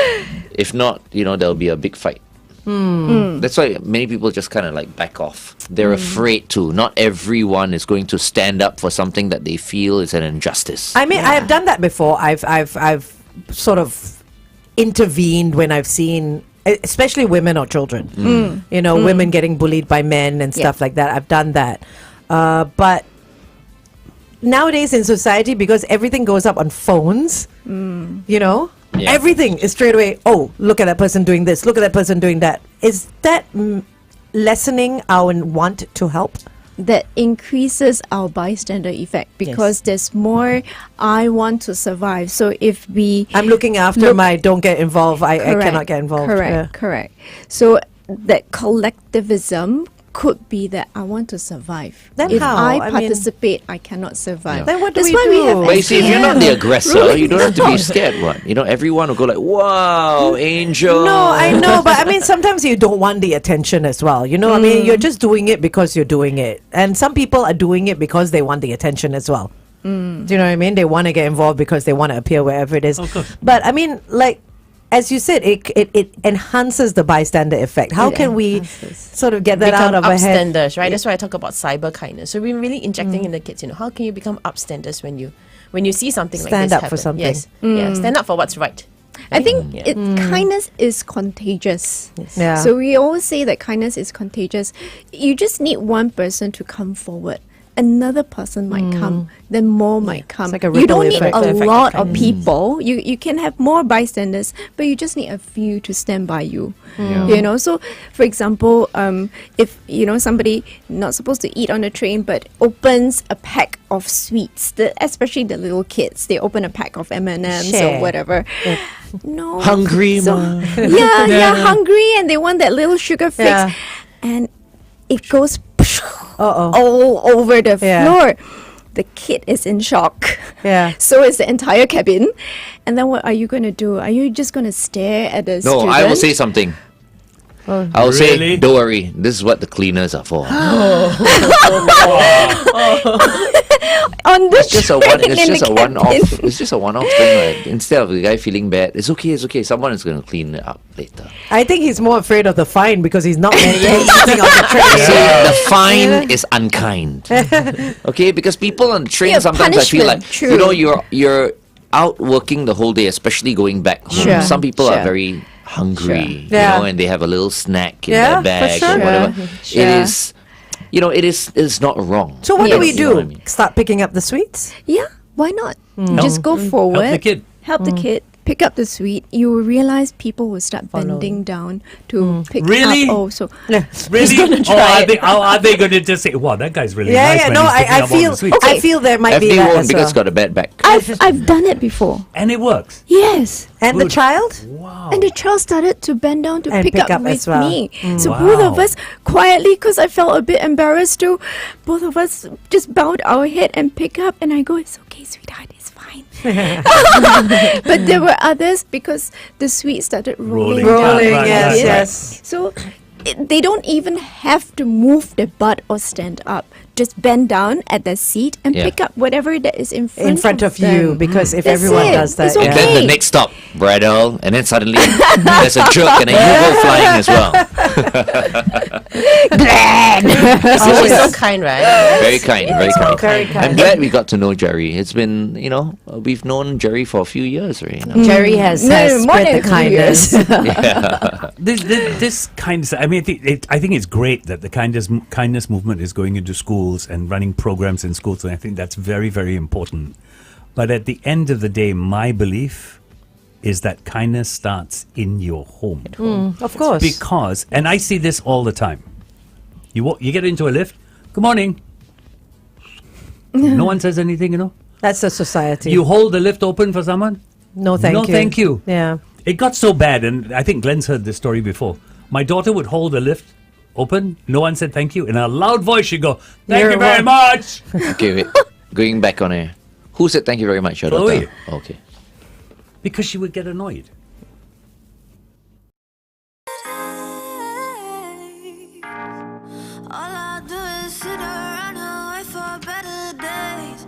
If not, there'll be a big fight. That's why many people just kind of like back off. They're afraid to. Not everyone is going to stand up for something that they feel is an injustice. I mean, I have done that before. I've sort of intervened when I've seen, especially women or children. You know, women getting bullied by men and stuff like that. I've done that, but nowadays in society, because everything goes up on phones, you know. Yeah. Everything is straight away, oh, look at that person doing this, look at that person doing that. Is that lessening our want to help? That increases our bystander effect because there's more I want to survive. So if we I'm looking after my don't get involved, I cannot get involved. Correct. So that collectivism could be that I want to survive. Then if how? I I mean- participate, I cannot survive. Then what do That's we why do? we have But you see, if you're not the SPF. aggressor, you don't have to be scared. What? You know, everyone will go like, "Wow, angel." No, I know, but I mean, sometimes you don't want the attention as well. You know, I mean, you're just doing it because you're doing it. And some people are doing it because they want the attention as well. Do you know what I mean? They want to get involved because they want to appear wherever it is. Of course. But I mean, like, as you said, it enhances the bystander effect. How It can we enhances. sort of get that out Become of our head? upstanders, right? That's why I talk about cyber kindness. So we're really injecting in the kids, you know, how can you become upstanders when you see something like Stand this up for happen? something. Yes. Yeah, stand up for what's right. I think Yeah. kindness is contagious. Yeah. So we always say that kindness is contagious. You just need one person to come forward. Another person might come, then more might come. like a You ripple don't need effect. a Effect of lot of people. You can have more bystanders, but you just need a few to stand by you. You know, so for example, if you know somebody not supposed to eat on the train but opens a pack of sweets, especially the little kids, they open a pack of M&Ms Share. or whatever. No, Hungry, so, ma. yeah, hungry, and they want that little sugar fix, Yeah. and it goes Uh-oh. all over the Yeah. floor. The kid is in shock. Yeah. So is the entire cabin. And then what are you going to do? Are you just going to stare at the No, student? I will say something. Oh. I will say, Really? don't worry. This is what the cleaners are for. on the It's just a one. train It's in just the a one-off. cabin. It's just a one-off thing. Right? Instead of the guy feeling bad, it's okay. It's okay. Someone is going to clean it up later. I think he's more afraid of the fine because he's not meant to be sitting on the train. See, the fine is unkind. Okay, because people on the train Yeah, sometimes I feel like punishment, you know true. you're out working the whole day, especially going back home. Sure, Some people are sure. very hungry, Sure. you Yeah. know, and they have a little snack in Yeah, their for bag sure. or whatever. Sure. It is, you know, it is not wrong. So what do we Yes. You know do? what I mean? Start picking up the sweets? Yeah, why not? Just go forward. Help the kid. Help the kid. Pick up the sweet. You will realize people will start bending down to pick Really? up. Oh, so Really? try Are they going to just say, "Wow, that guy's really Yeah, nice"? yeah. man, No, he's picking I up all feel the sweets." I feel there might be FD that won't as because well. it's got a bad back. I've done it before. And it works. Yes. And the Good. child? Wow. And the child started to bend down to And pick up as with well. me. So both of Wow. us quietly, because I felt a bit embarrassed too, both of us just bowed our head and pick up. And I go, "It's okay, sweetheart, it's fine." But there were others because the sweet started rolling, Rolling down. down, yes, right. yes. So they don't even have to move their butt or stand up. Just bend down at the seat and Yeah. pick up whatever that is in front, of you, them. because if That's everyone it. does that, It's And okay. then the next stop, bridal, and then suddenly there's a jerk and then you go flying as well. Oh, she's so kind, right? Very kind, very kind. very kind. I'm glad we got to know Jerry. It's been, you know, we've known Jerry for a few years already. Now. Jerry has, No, has more spread than the a few kindness. years. This kind of, I mean, I think it's great that the kindness movement is going into schools and running programs in schools, and I think that's very, very important. But at the end of the day, my belief is that kindness starts in your home. Of course. Because, and I see this all the time. You get into a lift. Good morning. No one says anything, you know. That's the society. You hold the lift open for someone. no, thank No, you. thank you. Yeah. It got so bad, and I think Glenn's heard this story before. My daughter would hold the lift open. No one said thank you. In a loud voice, she'd go, "Thank You're you very wel- much." Okay, wait. Going back on air. Who said thank you very much, your Chloe. daughter? Okay. Because she would get annoyed. All I do is sit around and wait for better days.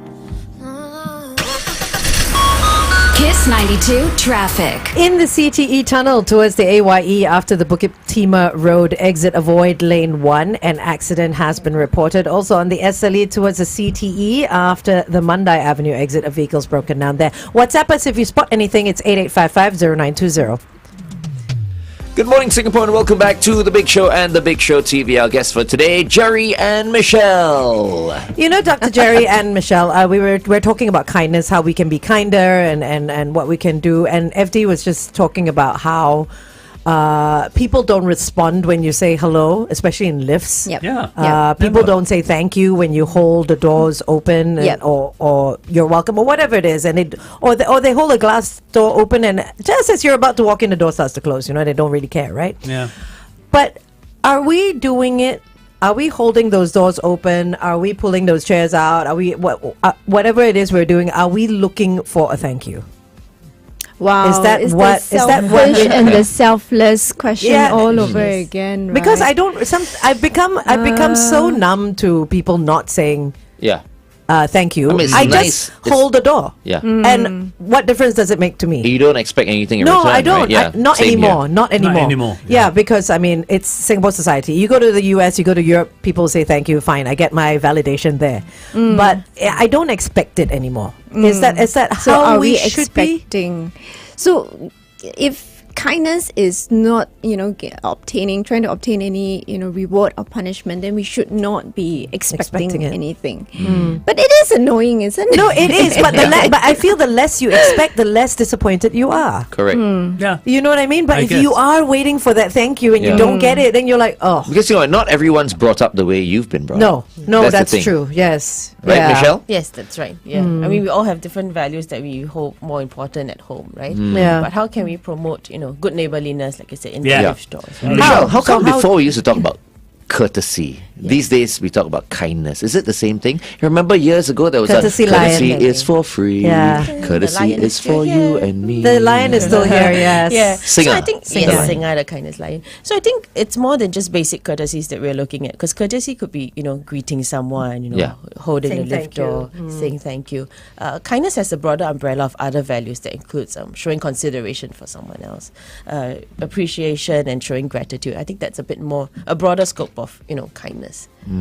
Kiss 98. K92 traffic. In the CTE tunnel towards the AYE after the Bukit Timah Road exit, avoid lane 1. An accident has been reported. Also on the SLE towards the CTE after the Mandai Avenue exit, a vehicle's broken down there. WhatsApp us if you spot anything. It's 8855-0920. Good morning, Singapore, and welcome back to The Big Show and The Big Show TV. Our guests for today, Jerry and Michelle. You know, Dr. Jerry and Michelle, we're talking about kindness, how we can be kinder and what we can do. And FD was just talking about how people don't respond when you say hello, especially in lifts. Yep. Yeah. People don't say thank you when you hold the doors open and, Yep. or you're welcome or whatever it is, and they hold a glass door open and just as you're about to walk in, the door starts to close. You know, they don't really care, right? Yeah. But are we doing it? Are we holding those doors open? Are we pulling those chairs out? Are we whatever it is we're doing? Are we looking for a thank you? Wow. Is that it's what- the is that what- selfish and the selfless question Yeah. all over again? Right? Because I've become so numb to people not saying Yeah. thank you. I mean, it's I nice. just hold the door. Yeah. And what difference does it make to me? You don't expect anything in No, return, I don't. right? Yeah. Not Same anymore. here. Not anymore. anymore, Yeah, yeah. because I mean, it's Singapore society. You go to the US, you go to Europe, people say thank you. Fine, I get my validation there. But I don't expect it anymore. Is that so how are we we should be? expecting? So if kindness is not, trying to obtain any, reward or punishment, then we should not be expecting Expecting it. anything. But it is annoying, isn't it? No, it is. But but I feel the less you expect, the less disappointed you are. Correct. Yeah. You know what I mean? But I if you guess. are waiting for that thank you and you Yeah. don't get it, then you're like, oh. Because, not everyone's brought up the way you've been brought up. No, the that's thing. true. Yes. Right, Yeah. Michelle? Yes, that's right. Yeah. I mean, we all have different values that we hold more important at home, right? Yeah. But how can we promote, good neighborliness, like I said, in Yeah. the gift stores, right? Michelle, how come So how- before we used to talk about courtesy? These days we talk about kindness. Is it the same thing? You remember years ago there was Courtesy a courtesy lion. is for free. Yeah. Courtesy The lion is is for still you here. and me. The lion is still here, yes. Yeah. Singer. So I think Singer. Singer, the kindness lion. So I think it's more than just basic courtesies that we're looking at, because courtesy could be, greeting someone, Yeah. holding Saying the lift thank you. door, saying thank you. Kindness has a broader umbrella of other values that includes showing consideration for someone else, appreciation and showing gratitude. I think that's a broader scope of kindness.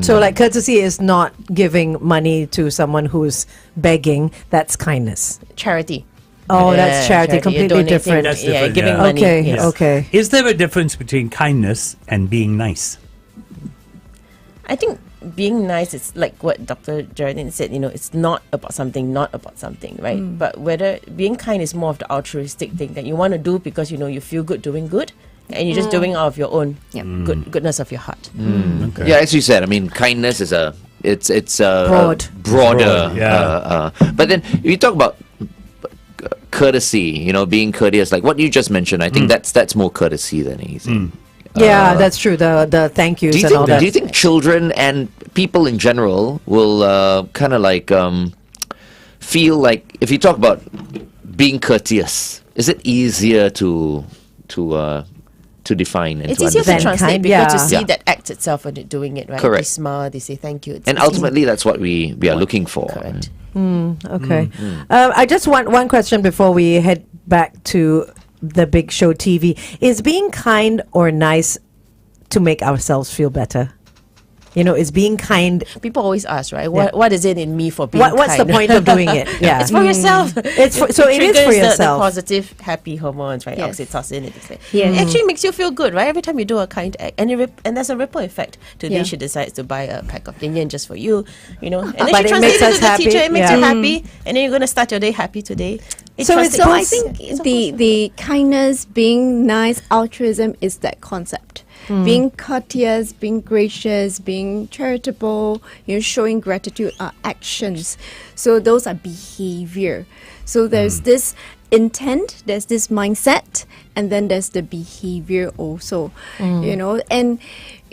So, like, courtesy is not giving money to someone who's begging. That's kindness. Charity. Oh, that's charity. You're Completely donating, different. That's Yeah, different, giving yeah. money. Okay, yes. okay. Is there a difference between kindness and being nice? I think being nice is like what Dr. Geraldine said, it's not about something, right? But whether being kind is more of the altruistic thing that you want to do because, you feel good doing good and you're just doing out of your own goodness of your heart. Okay. Yeah, as you said, I mean, kindness is it's Broad. broader. Broad, yeah. But then if you talk about courtesy, being courteous, like what you just mentioned, I think that's more courtesy than anything. Yeah, that's true. The thank yous and all that. Do you think children and people in general will kind of like feel like, if you talk about being courteous, is it easier to define and It's to easier to understand? Then translate kind, because you yeah. see Yeah. that act itself when they're doing it, right? Correct. They smile, they say thank you. And ultimately, that's what we are looking for. correct. Okay. I just want one question before we head back to the Big Show TV. Is being kind or nice to make ourselves feel better? Is being kind. People always ask, right? What is it in me for being What's the kind? point of doing it? Yeah. It's for yourself. It's for- It so it is for triggers the yourself. positive, happy hormones, right? Yes. Oxytocin. It's like, Yes. It actually makes you feel good, right? Every time you do a kind act, and and there's a ripple effect. Today Yeah. she decides to buy a pack of yin yin just for you, and then But she it translates makes it us to the happy. teacher. It makes Yeah. you happy, and then you're gonna start your day happy today. So it's So I It's think a the kindness, being nice, altruism is that concept. Being courteous, being gracious, being charitable, showing gratitude are actions. So those are behavior. So there's this intent, there's this mindset, and then there's the behavior also. And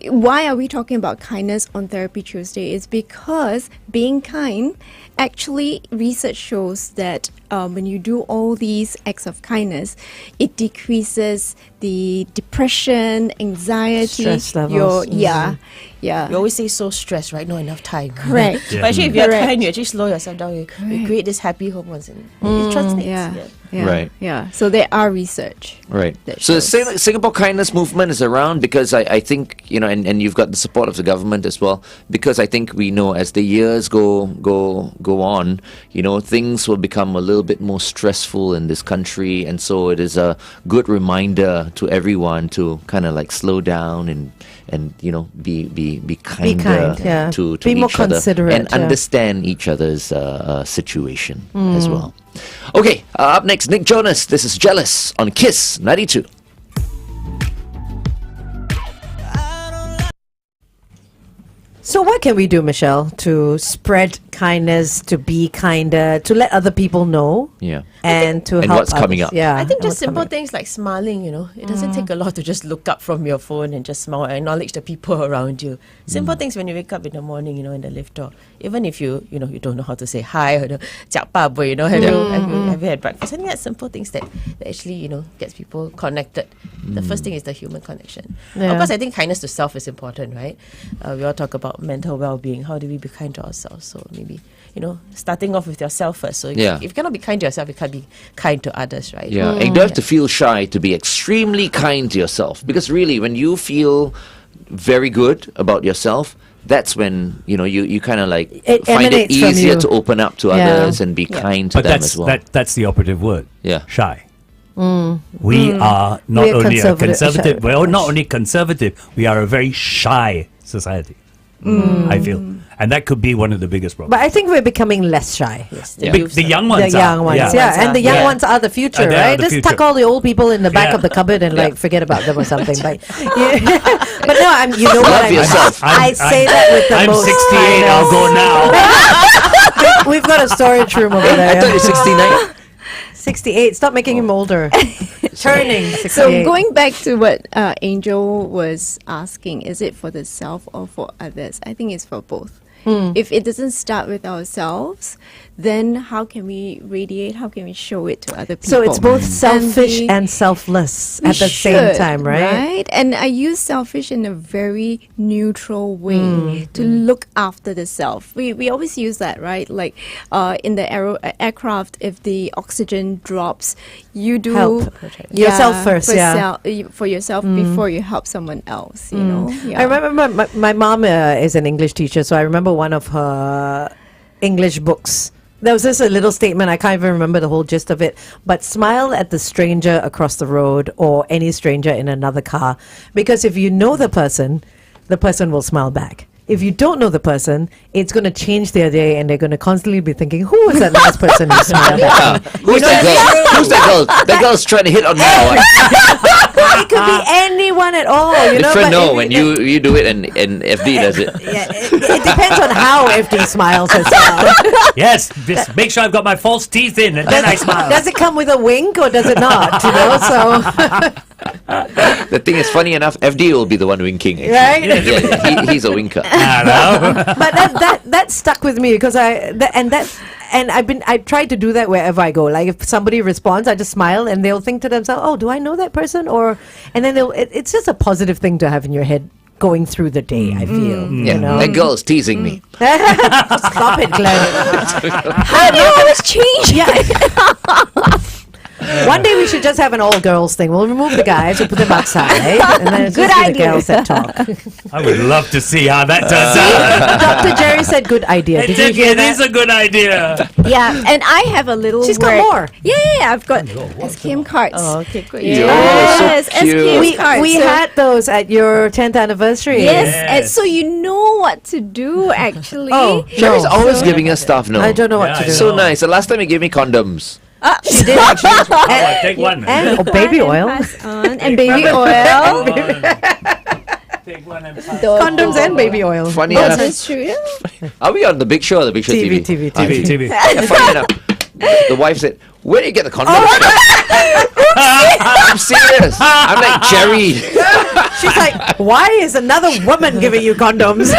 why are we talking about kindness on Therapy Tuesday? Is because being kind, actually, research shows that when you do all these acts of kindness, it decreases the depression, anxiety, Stress levels. yeah. We always say so stressed, right? Not enough time. Correct. But actually, if you're Correct. kind, you actually slow yourself down. You create this happy hormones, and it translates. Yeah. Right. Yeah. So there are research. Right. that So the shows. Singapore Kindness Movement is around because I think, and you've got the support of the government as well, because I think we know as the years go on, things will become a little bit more stressful in this country, and so it is a good reminder to everyone to kind of like slow down and be kinder kind, yeah. to Be more each other considerate, and yeah. understand each other's situation as well. Okay, up next, Nick Jonas. This is Jealous on Kiss 92. So what can we do, Michelle, to spread kindness, to be kinder, to let other people know, Yeah. and to And help what's coming others? up. Yeah, I think and just what's simple coming things like smiling, it doesn't take a lot to just look up from your phone and just smile and acknowledge the people around you. Simple things when you wake up in the morning, in the lift, or even if you don't know how to say hi or jiak pa boy, have you had breakfast? I think that's simple things that actually, gets people connected. The first thing is the human connection. Yeah. Of course, I think kindness to self is important, right? We all talk about mental well-being. How do we be kind to ourselves? So maybe, starting off with yourself first. So if you cannot be kind to yourself, you can't be kind to others, right? Yeah, and you don't have to feel shy to be extremely kind to yourself, because really, when you feel very good about yourself, that's when you kind of like It find it emanates from easier you. to open up to others and be kind to But them that's as well. that's the operative word. Yeah. Shy. We are not We're only a conservative. conservative, well, not only conservative, we are a very shy society. I feel. And that could be one of the biggest problems. But I think we're becoming less shy. Yes, Yeah. The young ones The young are. ones, Yeah. and the young Yeah. ones are the future, They are right? the Just future. tuck all the old people in the back Yeah. of the cupboard and Yeah. forget about them or something. But but no, you know Love what I mean. yourself. I say that with the I'm most 68, I'll go now. We've got a storage room over I there. thought you're 69. 68. Stop making him older. Turning 68. So going back to what Angel was asking, is it for the self or for others? I think it's for both. If it doesn't start with ourselves, then how can we radiate? How can we show it to other people? So it's both selfish we- and selfless we at the same should, time, right? And I use selfish in a very neutral way to look after the self. We always use that, right? Like in the aircraft, if the oxygen drops, you do Help. Yourself first, for yeah. for yourself before you help someone else. You know. I remember my mom is an English teacher, so I remember one of her English books. There was just a little statement, I can't even remember the whole gist of it, but smile at the stranger across the road or any stranger in another car, because if you know the person will smile back. If you don't know the person, it's going to change their day and they're going to constantly be thinking, who was that last person who smiled at me? Who's that girl? Who's that girl? That girl's trying to hit on me now. It could be anyone at all, you know. Different but no if when you do it and FD does it. Yeah, it depends on how FD smiles as well. Yes, just make sure I've got my false teeth in and then I smile. Does it come with a wink or does it not? You know, so The thing is, funny enough, FD will be the one winking. Actually. Right? Yeah, he's a winker. but that stuck with me because I've tried to do that wherever I go. Like if somebody responds, I just smile and they'll think to themselves, "Oh, do I know that person?" And then it's just a positive thing to have in your head going through the day. I feel, Yeah, you know. that girl's teasing me. Stop it, Glenn. How do you always change? One day we should just have an all girls thing. We'll remove the guys, we'll put them outside, and then it's Good just be the idea. girls that talk. I would love to see how that turns out. Dr. Jerry said, "Good idea." Did you hear It that? is a good idea. Yeah, and I have a little. She's got word. more. Yeah, I've got SKM cards. Oh, okay, great. Yes, so cute. SKM cards. We So- had those at your 10th anniversary. Yes, Yes. and so you know what to do actually. Oh, Sherry's no. always giving us stuff now. I don't know what Yeah, to I do. So know. nice. The last time he gave me condoms. She did actually. Oh, take one. And baby oil. Pass on, and baby oil. Take one and Those- Condoms and baby oil. Funny Oh, enough, that's true. Yeah. are we on the Big Show or the Big Show TV? TV. TV. Yeah, funny enough, the wife said, "Where do you get the condoms?" I'm serious. I'm like, Jerry, She's like, why is another woman giving you condoms?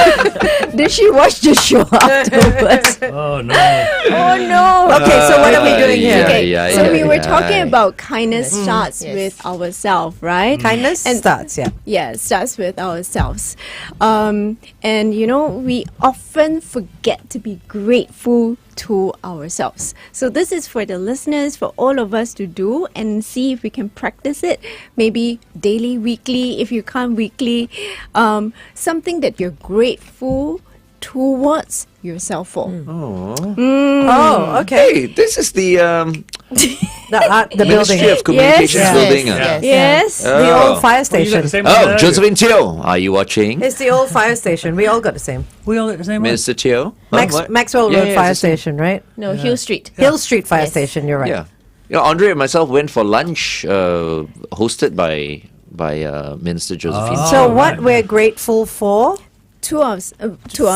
Did she watch the show afterwards? Oh no. Oh no. Okay, so what are we doing here? Okay, so we were talking about kindness starts with ourselves, right? Kindness starts, yeah. Yeah, it starts with ourselves. And you know, we often forget to be grateful to ourselves. So this is for the listeners, for all of us to do and see if we can practice it. Maybe daily, weekly, if you can't weekly. Something that you're grateful towards yourself for. Oh, okay. Hey, this is the The Ministry building. of Communications Yes. building. Yes. The old fire Oh, you got station. the same one Oh, earlier. Josephine Teo, are you watching? It's the old fire station. We all got the same. We all got the same one. Minister Teo? Huh, what? Maxwell Yeah, Road yeah, Fire it's the same. Station, right? No, Hill Street. Hill Street Fire Yes. Station, you're right. Yeah. You know, Andre and myself went for lunch hosted by Minister Josephine. Oh. So right, what yeah. we're grateful for? To ourselves. To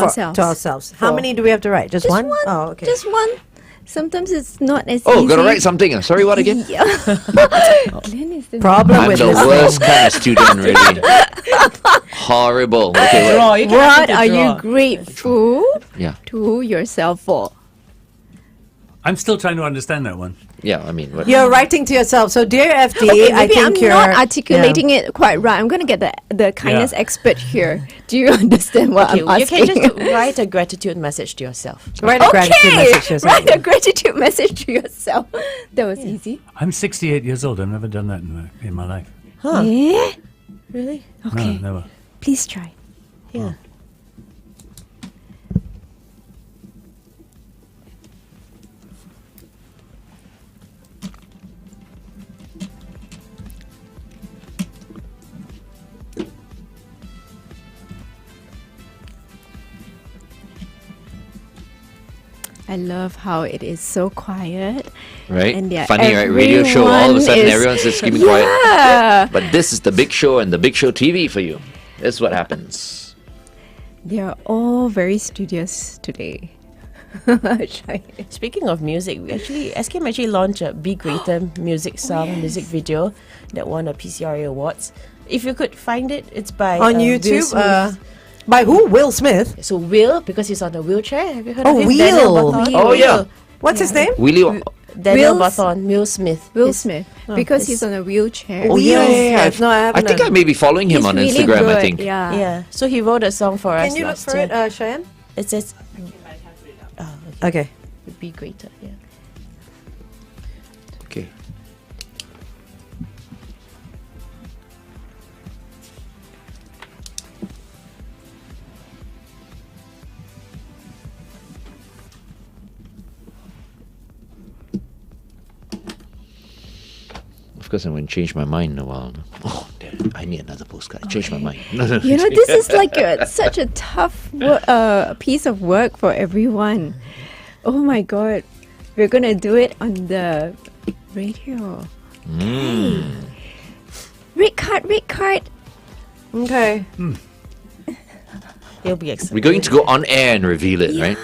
ourselves. How many do we have to write? Just one? Oh, okay. Just one. Sometimes it's not as Oh, easy. gotta write something. Sorry, what again? Yeah. Glenn is the Problem I'm with the listening. worst kind of student, really. Horrible. Okay, what? Draw. You can What have are to you draw. grateful Yeah, to yourself for? I'm still trying to understand that one. yeah. I mean, what? You're writing to yourself. So, dear FD, Okay, I maybe think I'm you're not articulating it quite right. I'm going to get the kindness Yeah. expert here. Do you understand what Okay, I'm you asking? can just write a gratitude message to yourself. Write a gratitude message to yourself. Write a gratitude message to yourself. That was easy. I'm 68 years old. I've never done that in my life. Yeah? Really? Okay. No, never. Please try. Yeah. I love how it is so quiet. Right? And yeah, Funny, right? Radio show. All of a sudden, everyone is- everyone's just keeping quiet. Yeah. But this is the Big Show and the Big Show TV for you. This is what happens. They are all very studious today. Shy. Speaking of music, we actually SKM actually launched a Be Greater music song, music video that won a PCRA awards. If you could find it, it's by On Will YouTube? Smith. By who? Will Smith. So Will, because he's on a wheelchair. Have you heard Oh, of him? Will. Daniel Bawthorne. Oh, yeah. What's his name? Willie. Daniel Will's- Bawthorne, Will Smith. Will His- Smith. Because he's on a wheelchair. Oh, yeah, yeah, yeah. Smith. No, I I haven't. think I may be following him He's on really Instagram, good. I think. Yeah. Yeah. So he wrote a song for us Can you look last for year. it, Cheyenne? It says Okay. Be Greater. Yeah. Okay. Of course, I'm going to change my mind in a while. Oh, damn, I need another postcard. I changed my mind. No, no, You know, this is like such a tough piece of work for everyone. Oh my God. We're going to do it on the radio. Okay. Red card. Okay. It'll be excellent. We're going to go on air and reveal it, right?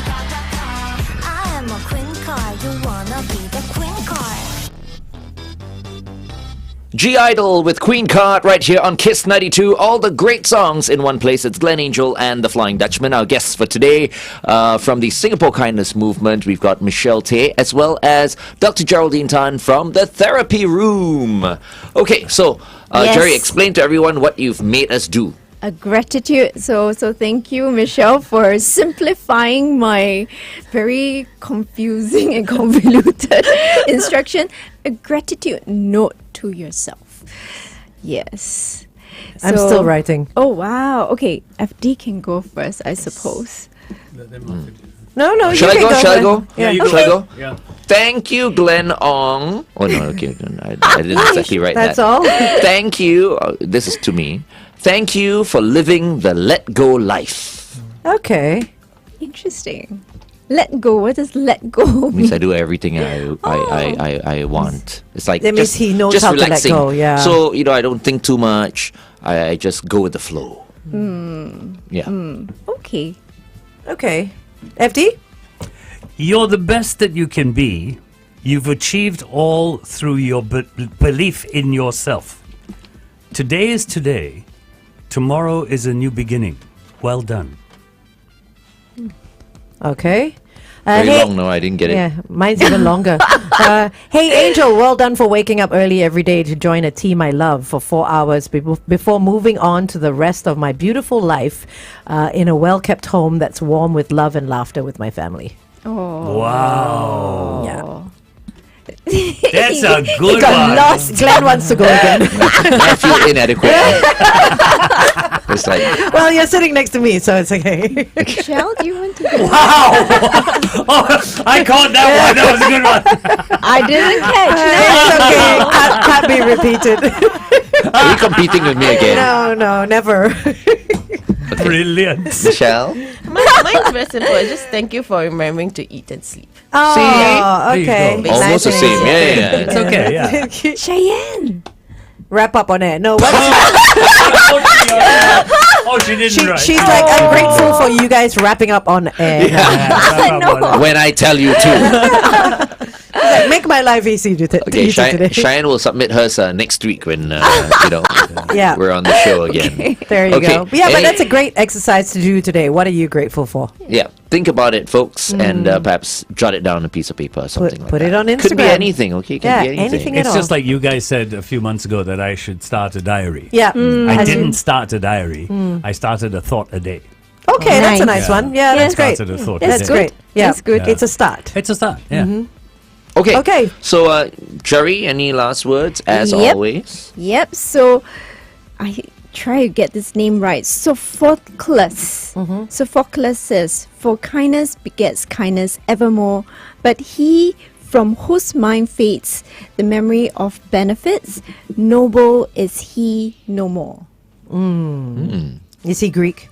I am a queen card. You wanna be the queen card. G Idol with Queen Card right here on Kiss 92. All the great songs in one place. It's Glenn Angel and the Flying Dutchman. Our guests for today from the Singapore Kindness Movement. We've got Michelle Tay as well as Dr. Geraldine Tan from the Therapy Room. Okay, so Yes. Jerry, explain to everyone what you've made us do. A gratitude. So thank you, Michelle, for simplifying my very confusing and convoluted instruction. A gratitude note to yourself. Yes. I'm So- still writing. Oh wow. Okay, FD can go first, I suppose. No, Shall I you go? can Shall I first. go? Yeah. Shall I go? Yeah. Thank you, Glenn Ong. Oh, no, okay. I didn't exactly write That's that. all. Thank you. This is to me. Thank you for living the let go life. Okay. Interesting. Let go. What does let go Means mean? I do everything I want. It's like That means he knows just how to let relaxing. go, yeah. So I don't think too much. I just go with the flow. Yeah. Okay. Okay. FD? You're the best that you can be. You've achieved all through your belief in yourself. Today is today. Tomorrow is a new beginning. Well done. Okay. Very hey- long, no, I didn't get it. Yeah, mine's even longer. Hey, Angel, well done for waking up early every day to join a team I love for 4 hours before moving on to the rest of my beautiful life in a well-kept home that's warm with love and laughter with my family. Oh. Wow. Yeah. That's a good Got one. lost. Glenn wants to go again. I feel inadequate. It's like, Well, you're sitting next to me, so it's okay. Michelle, do you want to go? Wow. Oh, I caught that one. That was a good one. I didn't catch It's okay. Can't be repeated. are you competing with me again? No, never. Brilliant. Michelle? Mine's very simple. I just thank you for remembering to eat and sleep. Oh, There you okay. go. Almost the same. Yeah. It's okay, yeah. Cheyenne. Wrap up on it. No, what? Oh, she didn't write. She's like, I'm grateful for you guys wrapping up on air. When I tell you to. Like, make my life easy Okay, easy today. Cheyenne will submit hers next week when Yeah. we're on the show again. There you Okay. go. Yeah, but Any- that's a great exercise to do today. What are you grateful for? Yeah, think about it, folks, and perhaps jot it down on a piece of paper or something like put that. it on Could be Instagram. anything, okay? It can Yeah, be anything. anything at It's all. just like you guys said a few months ago that I should start a diary. Yeah. I As you- didn't start a diary. I started a thought a day. Okay, that's a nice Yeah. one. Yeah, that's great. Started a thought That's a day. great. Yeah, That's good. It's a start. It's a start. Yeah. Okay. Okay. So, Jerry, any last words, as Yep. always? Yep. So I try to get this name right. Sophocles. Sophocles says, "For kindness begets kindness evermore, but he from whose mind fades the memory of benefits, noble is he no more." Is he Greek?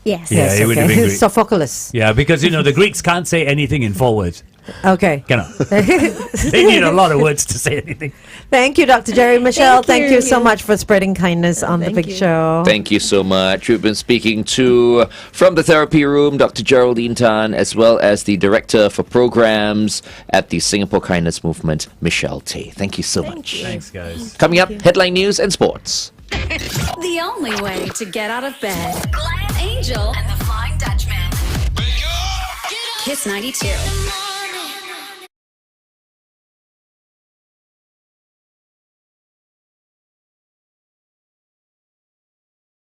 Yes. Yeah, he would have been Greek. Sophocles. Yeah, because the Greeks can't say anything in 4 words. Okay. Cannot. They need a lot of words to say anything. Thank you, Dr. Jerry. Michelle, thank you so you. much for spreading kindness on the Thank big you. show. Thank you so much. We've been speaking to, from the therapy room, Dr. Geraldine Tan, as well as the Director for Programs at the Singapore Kindness Movement, Michelle Tay. Thank you so much. Thanks, guys. Coming up, headline news and sports. The only way to get out of bed. Glenn, Angel, and the Flying Dutchman. Kiss 92.